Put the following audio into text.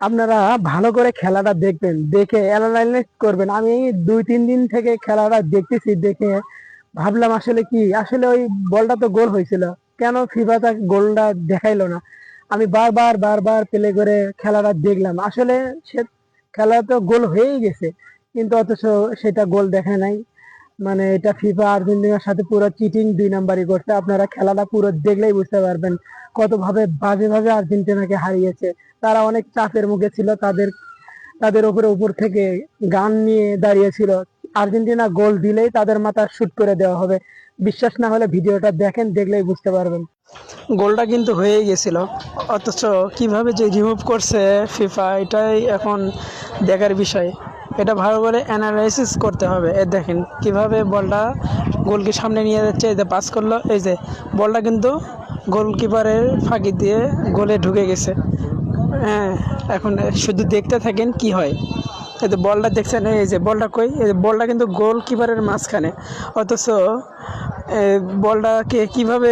আপনারা ভালো করে খেলাটা দেখবেন, দেখে অ্যানালাইজ করবেন। আমি 2-3 দিন থেকে খেলাটা দেখতেছি, দেখে ভাবলাম আসলে কি, আসলে ওই বলটা তো গোল হয়েছিল, কেন ফিফা তা গোলটা দেখাইলো না। আমি বারবার বারবার প্লে করে খেলাটা দেখলাম, আসলে সে খেলা তো গোল হয়েই গেছে, কিন্তু অথচ সেটা গোল দেখায় নাই। মানে এটা ফিফা আর্জেন্টিনার সাথে পুরো চিটিং 2 নাম্বারই করছে। আপনারা খেলাটা পুরো দেখলেই বুঝতে পারবেন কত ভাবে বাজে ভাবে আর্জেন্টিনাকে হারিয়েছে। তারা অনেক চাপের মুখে ছিল, তাদের তাদের উপরে উপর থেকে গান নিয়ে দাঁড়িয়েছিল, আর্জেন্টিনা গোল দিলেই তাদের মাথা শুট করে দেওয়া হবে। বিশ্বাস না হলে ভিডিওটা দেখেন, দেখলেই বুঝতে পারবেন। গোলটা কিন্তু হয়েই গেছিল, অথচ কিভাবে যে রিমুভ করছে ফিফা, এটাই এখন দেখার বিষয়। এটা ভালো করে অ্যানালাইসিস করতে হবে। দেখেন কিভাবে বলটা গোলকে সামনে নিয়ে যাচ্ছে, এই যে পাস করলো, এই যে বলটা কিন্তু গোলকিপারের ফাঁকি দিয়ে গোলে ঢুকে গেছে। হ্যাঁ, এখন শুধু দেখতে থাকেন কি হয়। এই যে বলটা দেখছেন, এই যে বলটা কই, এই যে বলটা কিন্তু গোলকিপারের মাঝখানে, অথচ বলটাকে কিভাবে